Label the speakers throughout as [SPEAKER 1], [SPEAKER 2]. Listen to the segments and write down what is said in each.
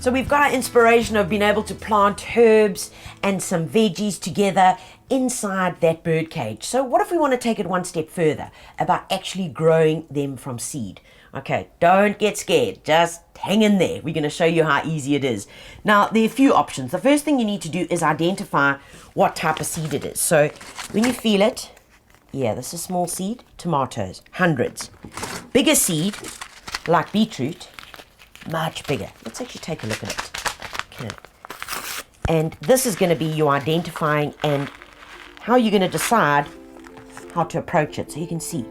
[SPEAKER 1] So we've got our inspiration of being able to plant herbs and some veggies together inside that bird cage. So what if we want to take it one step further about actually growing them from seed? Okay, don't get scared, just hang in there. We're going to show you how easy it is. Now, there are a few options. The first thing you need to do is identify what type of seed it is. So when you feel it, yeah, this is small seed, tomatoes, hundreds. Bigger seed, like beetroot, much bigger. Let's actually take a look at it. Okay. And this is going to be you identifying and how you're going to decide how to approach it. So you can see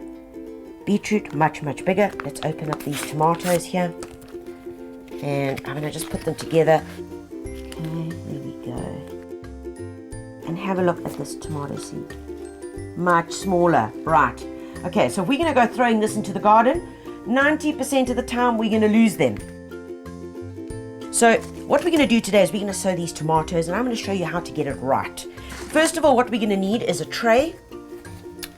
[SPEAKER 1] beetroot, much bigger. Let's open up these tomatoes here. And I'm going to just put them together. Okay, there we go. And have a look at this tomato seed. Much smaller, right. Okay, so if we're going to go throwing this into the garden, 90% of the time we're going to lose them. So what we're going to do today is we're going to sow these tomatoes, and I'm going to show you how to get it right. First of all, what we're going to need is a tray.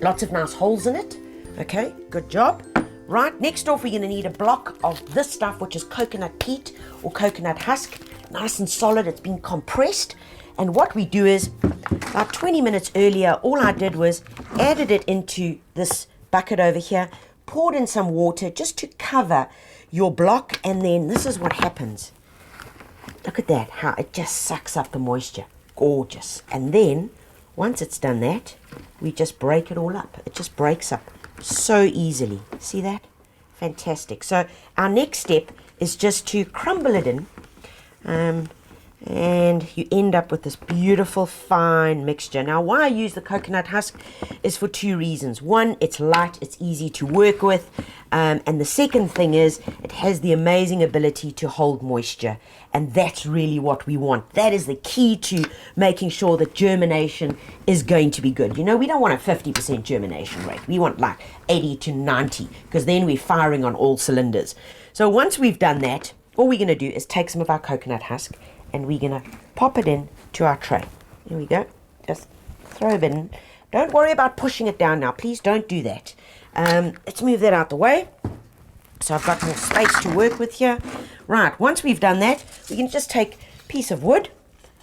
[SPEAKER 1] Lots of nice holes in it. Okay, good job. Right, next off we're going to need a block of this stuff, which is coconut peat or coconut husk. Nice and solid, it's been compressed. And what we do is, about 20 minutes earlier, all I did was added it into this bucket over here, poured in some water just to cover your block, and then this is what happens. Look at that, how it just sucks up the moisture. Gorgeous. And then, once it's done that, we just break it all up. It just breaks up so easily. See that? Fantastic. So our next step is just to crumble it in. And you end up with this beautiful fine mixture. Now, why I use the coconut husk is for two reasons. One, it's light, it's easy to work with, and the second thing is it has the amazing ability to hold moisture, and that's really what we want. That is the key to making sure that germination is going to be good. You know, we don't want a 50% germination rate. We want like 80 to 90, because then we're firing on all cylinders. So once we've done that, all we're going to do is take some of our coconut husk and we're going to pop it in to our tray. Here we go. Just throw it in. Don't worry about pushing it down now. Please don't do that. Let's move that out the way. So I've got more space to work with here. Right, once we've done that, we can just take a piece of wood,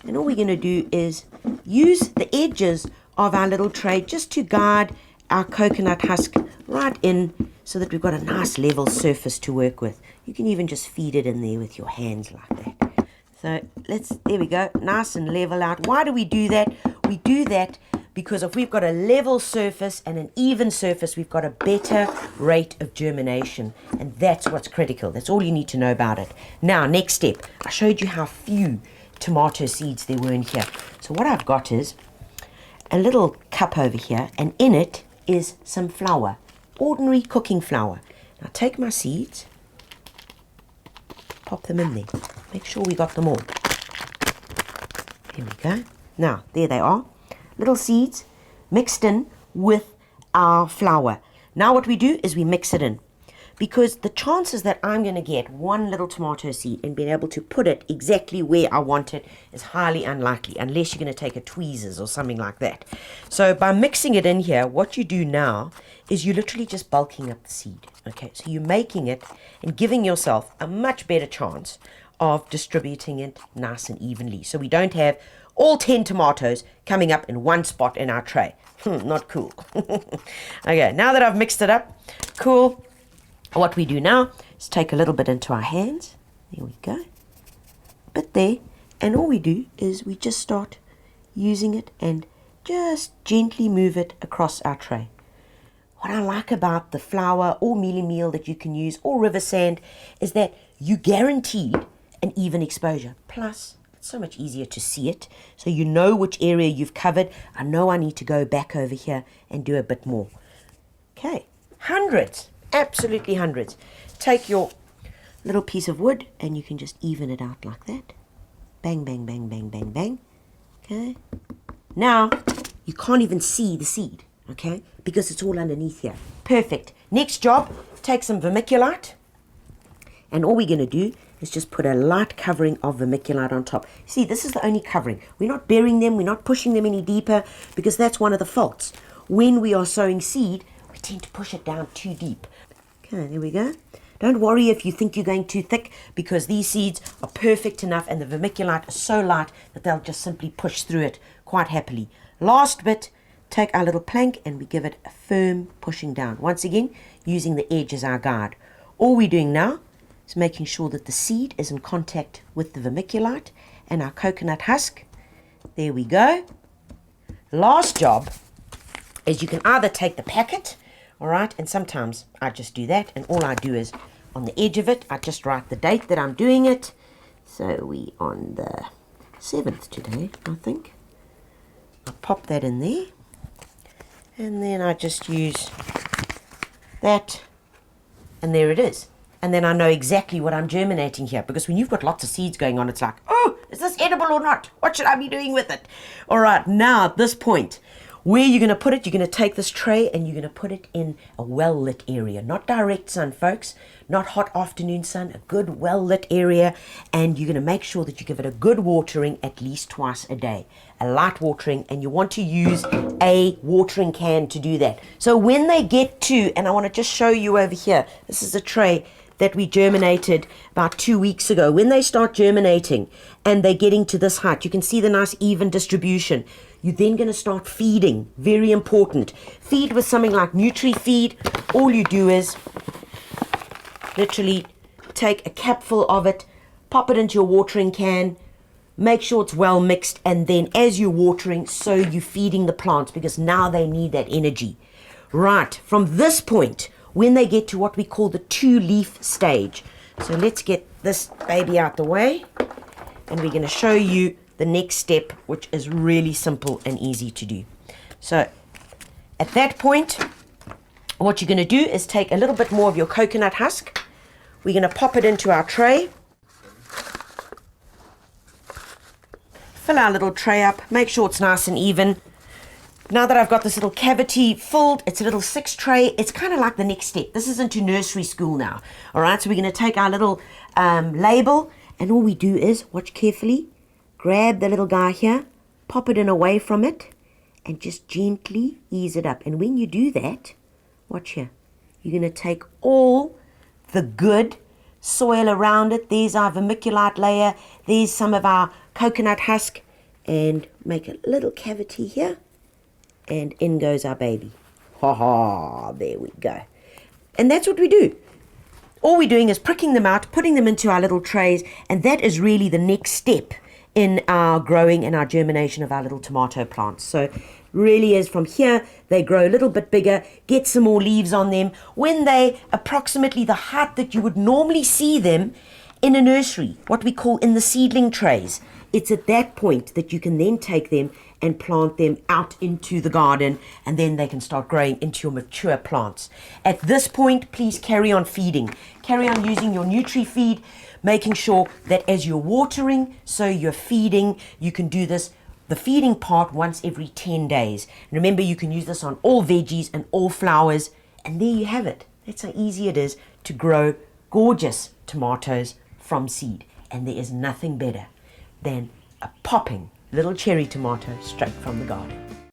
[SPEAKER 1] and all we're going to do is use the edges of our little tray just to guide our coconut husk right in so that we've got a nice level surface to work with. You can even just feed it in there with your hands like that. So there we go, nice and level out. Why do we do that? We do that because if we've got a level surface and an even surface, we've got a better rate of germination. And that's what's critical. That's all you need to know about it. Now, next step. I showed you how few tomato seeds there were in here. So what I've got is a little cup over here, and in it is some flour, ordinary cooking flour. Now take my seeds, pop them in there. Make sure we got them all. There we go. Now, there they are. Little seeds mixed in with our flour. Now what we do is we mix it in. Because the chances that I'm going to get one little tomato seed and being able to put it exactly where I want it is highly unlikely, unless you're going to take a tweezers or something like that. So by mixing it in here, what you do now is you're literally just bulking up the seed. Okay, so you're making it and giving yourself a much better chance of distributing it nice and evenly. So we don't have all 10 tomatoes coming up in one spot in our tray. Not cool. Okay, now that I've mixed it up, cool. What we do now is take a little bit into our hands. There we go. Bit there. And all we do is we just start using it and just gently move it across our tray. What I like about the flour or mealie meal that you can use or river sand is that you guaranteed an even exposure. Plus, it's so much easier to see it. So you know which area you've covered. I know I need to go back over here and do a bit more. Okay, hundreds. Absolutely hundreds. Take your little piece of wood and you can just even it out like that. Bang, bang, bang, bang, bang, bang. Okay. Now, you can't even see the seed, okay, because it's all underneath here. Perfect. Next job, take some vermiculite. And all we're going to do is just put a light covering of vermiculite on top. See, this is the only covering. We're not burying them. We're not pushing them any deeper, because that's one of the faults. When we are sowing seed, we tend to push it down too deep. Okay, there we go. Don't worry if you think you're going too thick, because these seeds are perfect enough and the vermiculite is so light that they'll just simply push through it quite happily. Last bit, take our little plank and we give it a firm pushing down. Once again, using the edge as our guide. All we're doing now is making sure that the seed is in contact with the vermiculite and our coconut husk. There we go. Last job is you can either take the packet, all right, and sometimes I just do that, and all I do is on the edge of it, I just write the date that I'm doing it. So we on the 7th today, I think. I pop that in there, and then I just use that, and there it is. And then I know exactly what I'm germinating here, because when you've got lots of seeds going on, it's like, oh, is this edible or not? What should I be doing with it? All right, now at this point, where you're going to put it, you're going to take this tray and you're going to put it in a well-lit area. Not direct sun, folks. Not hot afternoon sun. A good well-lit area. And you're going to make sure that you give it a good watering at least twice a day. A light watering. And you want to use a watering can to do that. So when they get to, and I want to just show you over here. This is a tray that we germinated about 2 weeks ago. When they start germinating and they're getting to this height, you can see the nice even distribution. You're then going to start feeding. Very important. Feed with something like Nutri-Feed. All you do is literally take a capful of it, pop it into your watering can, make sure it's well mixed, and then as you're watering, so you're feeding the plants, because now they need that energy. Right, from this point, when they get to what we call the 2-leaf stage. So let's get this baby out the way, and we're going to show you the next step, which is really simple and easy to do. So at that point, what you're going to do is take a little bit more of your coconut husk. We're going to pop it into our tray. Fill our little tray up. Make sure it's nice and even. Now that I've got this little cavity filled, it's a little 6 tray. It's kind of like the next step. This is into nursery school now. All right, so we're going to take our little label, and all we do is, watch carefully, grab the little guy here, pop it in away from it, and just gently ease it up. And when you do that, watch here, you're going to take all the good soil around it. There's our vermiculite layer. There's some of our coconut husk, and make a little cavity here, and in goes our baby. Ha ha, there we go. And that's what we do. All we're doing is pricking them out, putting them into our little trays, and that is really the next step in our growing and our germination of our little tomato plants. So really is from here, they grow a little bit bigger, get some more leaves on them. When they approximately the height that you would normally see them in a nursery, what we call in the seedling trays, it's at that point that you can then take them and plant them out into the garden, and then they can start growing into your mature plants. At this point, please carry on feeding. Carry on using your Nutri-Feed, making sure that as you're watering, so you're feeding. You can do this, the feeding part, once every 10 days. And remember, you can use this on all veggies and all flowers, and there you have it. That's how easy it is to grow gorgeous tomatoes from seed. And there is nothing better than a popping little cherry tomato straight from the garden.